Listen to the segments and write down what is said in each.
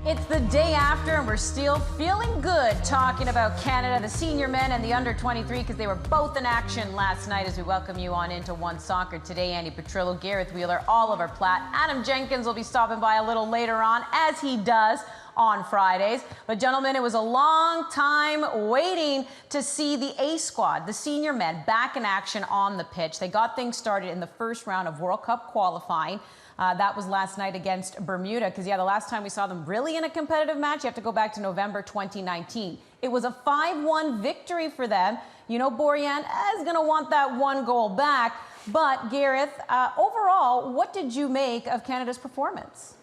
It's the day after, and we're still feeling good talking about Canada, the senior men and the under-23, because they were both in action last night as we welcome you on into OneSoccer Today. Andy Petrillo, Gareth Wheeler, Oliver Platt. Adam Jenkins will be stopping by a little later on, as he does on Fridays. But gentlemen, it was a long time waiting to see the A squad, the senior men, back in action on the pitch. They got things started in the first round of World Cup qualifying. That was last night against Bermuda, because, the last time we saw them really in a competitive match, you have to go back to November 2019. It was a 5-1 victory for them. You know, Borjan is going to want that one goal back. But, Gareth, overall, what did you make of Canada's performance?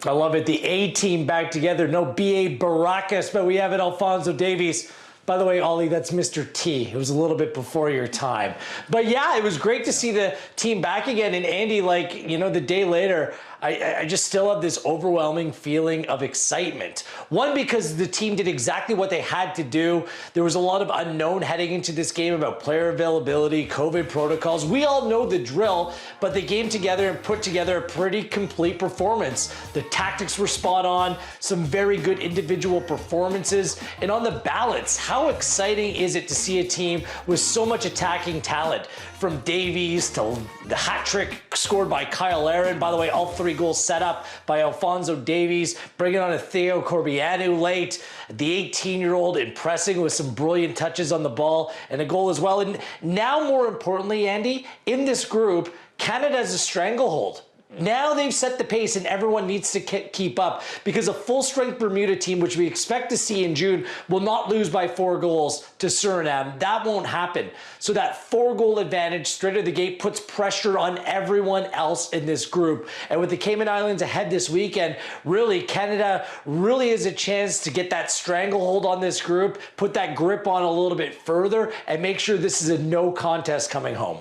I love it. The A team back together. No B.A. Baracus, but we have it, Alphonso Davies. By the way, Ollie, that's Mr. T. It was a little bit before your time. But yeah, it was great to see the team back again. And Andy, the day later, I just still have this overwhelming feeling of excitement. One, because the team did exactly what they had to do. There was a lot of unknown heading into this game about player availability, COVID protocols. We all know the drill, but they came together and put together a pretty complete performance. The tactics were spot on, some very good individual performances. And on the balance, how exciting is it to see a team with so much attacking talent? From Davies to the hat trick scored by Kyle Aaron. By the way, all 3 goals set up by Alphonso Davies, bringing on a Theo Corbianu late, the 18-year-old impressing with some brilliant touches on the ball and a goal as well. And now, more importantly, Andy, in this group, Canada has a stranglehold. Now they've set the pace and everyone needs to keep up, because a full-strength Bermuda team, which we expect to see in June, will not lose by 4 goals to Suriname. That won't happen. So that 4-goal advantage straight out of the gate puts pressure on everyone else in this group. And with the Cayman Islands ahead this weekend, really, Canada really has a chance to get that stranglehold on this group, put that grip on a little bit further, and make sure this is a no contest coming home.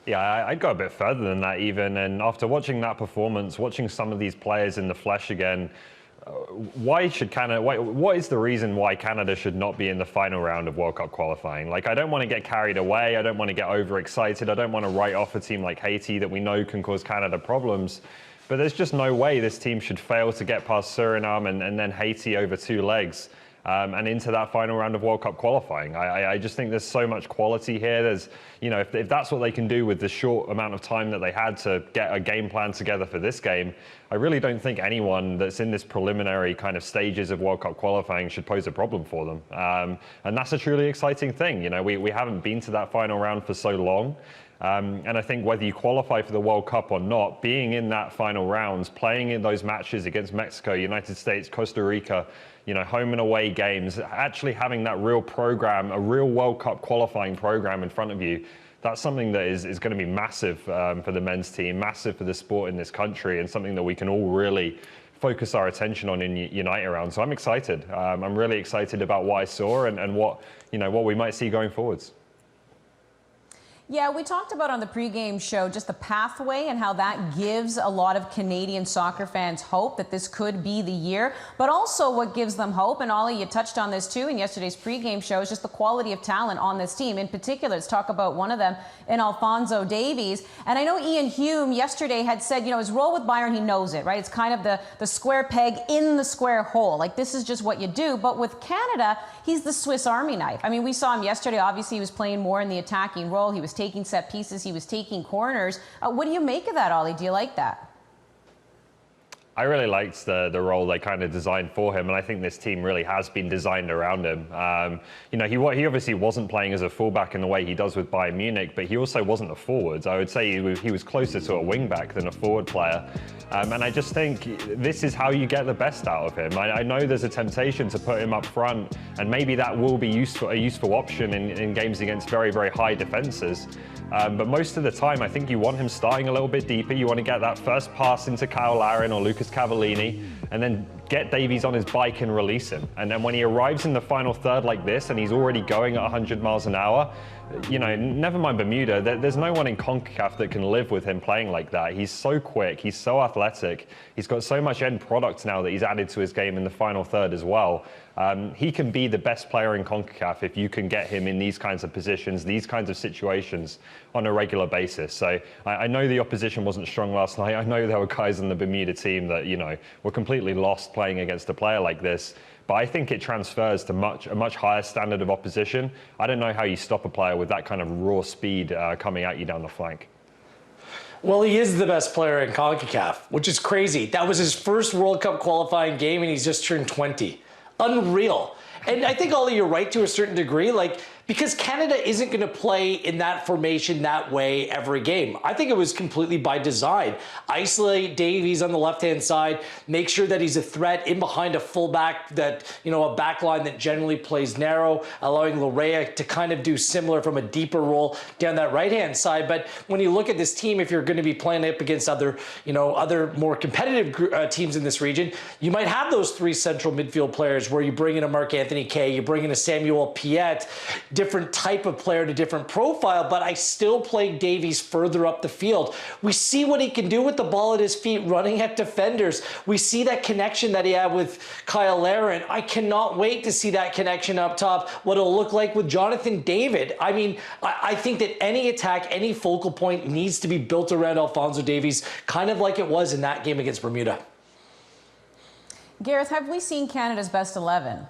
Yeah, I'd go a bit further than that even. And after watching that performance, watching some of these players in the flesh again, why should Canada, what is the reason why Canada should not be in the final round of World Cup qualifying? I don't want to get carried away. I don't want to get overexcited. I don't want to write off a team like Haiti that we know can cause Canada problems. But there's just no way this team should fail to get past Suriname and then Haiti over 2 legs. And into that final round of World Cup qualifying. I just think there's so much quality here. There's, if that's what they can do with the short amount of time that they had to get a game plan together for this game, I really don't think anyone that's in this preliminary kind of stages of World Cup qualifying should pose a problem for them. And that's a truly exciting thing. We haven't been to that final round for so long. And I think whether you qualify for the World Cup or not, being in that final rounds, playing in those matches against Mexico, United States, Costa Rica, home and away games, actually having that real program, a real World Cup qualifying program in front of you, that's something that is going to be massive for the men's team, massive for the sport in this country, and something that we can all really focus our attention on and unite around. So I'm excited. I'm really excited about what I saw and what we might see going forwards. Yeah, we talked about on the pregame show just the pathway and how that gives a lot of Canadian soccer fans hope that this could be the year, but also what gives them hope, and Ollie, you touched on this too in yesterday's pregame show, is just the quality of talent on this team. In particular, let's talk about one of them in Alphonso Davies. And I know Ian Hume yesterday had said, his role with Bayern, he knows it, right? It's kind of the square peg in the square hole. This is just what you do. But with Canada, he's the Swiss Army knife. I mean, we saw him yesterday. Obviously, he was playing more in the attacking role. He was taking set pieces, he was taking corners. What do you make of that, Ollie? Do you like that? I really liked the role they kind of designed for him, and I think this team really has been designed around him. He obviously wasn't playing as a fullback in the way he does with Bayern Munich, but he also wasn't a forward. I would say he was closer to a wing-back than a forward player. And I just think this is how you get the best out of him. I know there's a temptation to put him up front, and maybe that will be a useful option in games against very, very high defenses. But most of the time, I think you want him starting a little bit deeper. You want to get that first pass into Kyle Aaron or Lucas Cavallini, and then get Davies on his bike and release him. And then when he arrives in the final third like this, and he's already going at 100 miles an hour, never mind Bermuda, there's no one in CONCACAF that can live with him playing like that. He's so quick, he's so athletic, he's got so much end product now that he's added to his game in the final third as well. He can be the best player in CONCACAF if you can get him in these kinds of positions, these kinds of situations on a regular basis. So I know the opposition wasn't strong last night. I know there were guys on the Bermuda team that, were completely lost playing against a player like this. But I think it transfers to a much higher standard of opposition. I don't know how you stop a player with that kind of raw speed coming at you down the flank. Well, he is the best player in CONCACAF, which is crazy. That was his first World Cup qualifying game, and he's just turned 20. Unreal. And I think, Ollie, you're right to a certain degree, because Canada isn't going to play in that formation that way every game. I think it was completely by design. Isolate Davies on the left-hand side, make sure that he's a threat in behind a fullback that, a back line that generally plays narrow, allowing Larea to kind of do similar from a deeper role down that right-hand side. But when you look at this team, if you're going to be playing up against other more competitive teams in this region, you might have those three central midfield players where you bring in a Marc-Anthony Kaye, you bring in a Samuel Piette, different type of player to different profile, but I still play Davies further up the field. We see what he can do with the ball at his feet, running at defenders. We see that connection that he had with Kyle Larin. I cannot wait to see that connection up top, what it'll look like with Jonathan David. I mean, I think that any attack, any focal point needs to be built around Alphonso Davies, kind of like it was in that game against Bermuda. Gareth, have we seen Canada's best 11?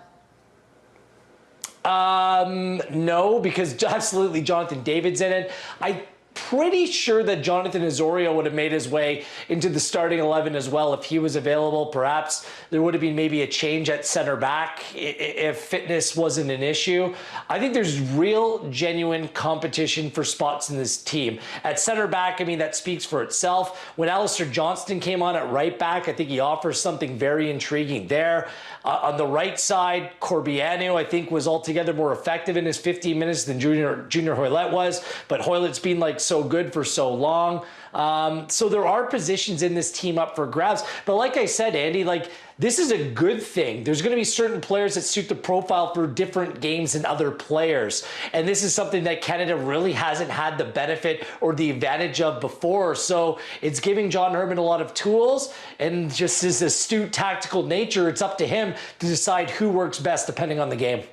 No, because absolutely Jonathan David's in it. I'm pretty sure that Jonathan Osorio would have made his way into the starting 11 as well if he was available. Perhaps there would have been maybe a change at center back if fitness wasn't an issue. I think there's real, genuine competition for spots in this team. At center back, I mean, that speaks for itself. When Alistair Johnston came on at right back, I think he offers something very intriguing there. On the right side, Corbianu, I think, was altogether more effective in his 15 minutes than Junior Hoylett was, but Hoylett's been so good for so long. So there are positions in this team up for grabs. But like I said, Andy, this is a good thing. There's going to be certain players that suit the profile for different games than other players. And this is something that Canada really hasn't had the benefit or the advantage of before. So it's giving John Herman a lot of tools, and just his astute tactical nature, it's up to him to decide who works best depending on the game.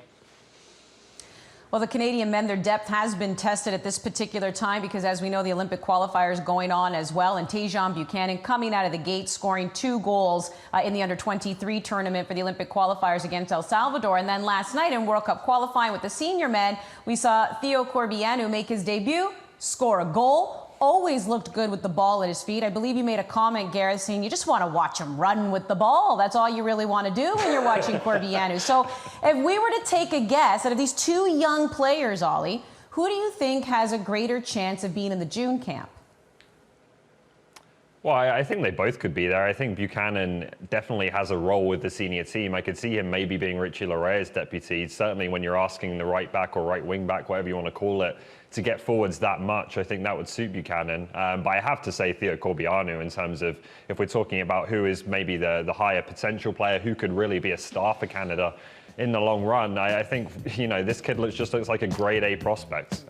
Well, the Canadian men, their depth has been tested at this particular time because, as we know, the Olympic qualifiers going on as well. And Tajon Buchanan coming out of the gate, scoring 2 goals in the under-23 tournament for the Olympic qualifiers against El Salvador. And then last night in World Cup qualifying with the senior men, we saw Theo Corbianu make his debut, score a goal. Always looked good with the ball at his feet. I believe you made a comment, Gareth, saying you just want to watch him run with the ball. That's all you really want to do when you're watching Corbianu. So if we were to take a guess, out of these 2 young players, Ollie, who do you think has a greater chance of being in the June camp? Well, I think they both could be there. I think Buchanan definitely has a role with the senior team. I could see him maybe being Richie Larea's deputy. Certainly when you're asking the right back or right wing back, whatever you want to call it, to get forwards that much, I think that would suit Buchanan. But I have to say Theo Corbianu in terms of if we're talking about who is maybe the higher potential player, who could really be a star for Canada in the long run. I think, this kid looks like a grade A prospect.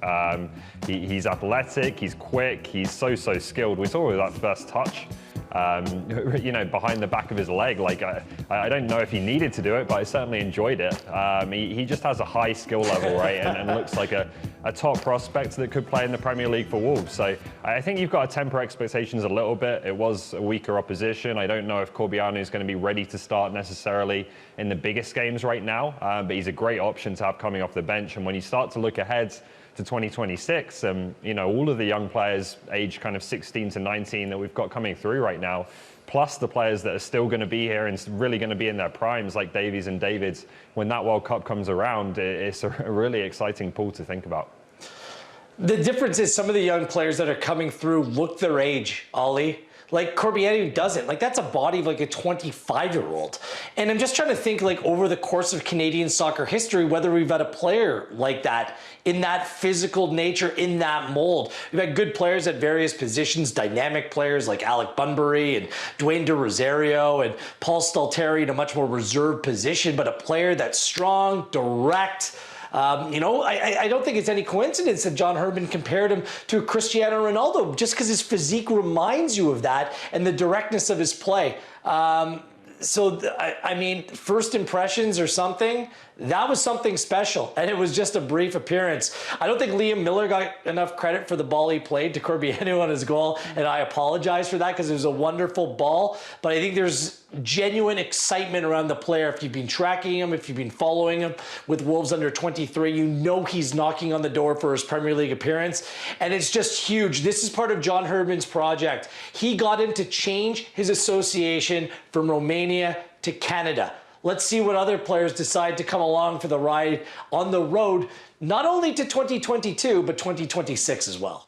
He's athletic, he's quick, he's so skilled. We saw with that first touch, behind the back of his leg. I don't know if he needed to do it, but I certainly enjoyed it. He just has a high skill level, right? And looks like a top prospect that could play in the Premier League for Wolves. So I think you've got to temper expectations a little bit. It was a weaker opposition. I don't know if Corbianu is going to be ready to start necessarily in the biggest games right now, but he's a great option to have coming off the bench. And when you start to look ahead to 2026, all of the young players aged kind of 16 to 19 that we've got coming through right now, plus the players that are still going to be here and really going to be in their primes like Davies and Davids, when that World Cup comes around, it's a really exciting pool to think about. The difference is some of the young players that are coming through look their age, Ollie. Corbianu doesn't. That's a body of a 25-year-old. And I'm just trying to think over the course of Canadian soccer history, whether we've had a player like that in that physical nature, in that mold. We've had good players at various positions, dynamic players like Alec Bunbury and Dwayne De Rosario and Paul Stalteri in a much more reserved position, but a player that's strong, direct. I don't think it's any coincidence that John Herman compared him to Cristiano Ronaldo just because his physique reminds you of that and the directness of his play. I mean, first impressions or something, that was something special. And it was just a brief appearance. I don't think Liam Miller got enough credit for the ball he played to Corbianu on his goal. And I apologize for that because it was a wonderful ball. But I think there's genuine excitement around the player. If you've been tracking him, if you've been following him with Wolves under 23, you know he's knocking on the door for his Premier League appearance. And it's just huge. This is part of John Herdman's project. He got him to change his association from Romania to Canada. Let's see what other players decide to come along for the ride on the road, not only to 2022, but 2026 as well.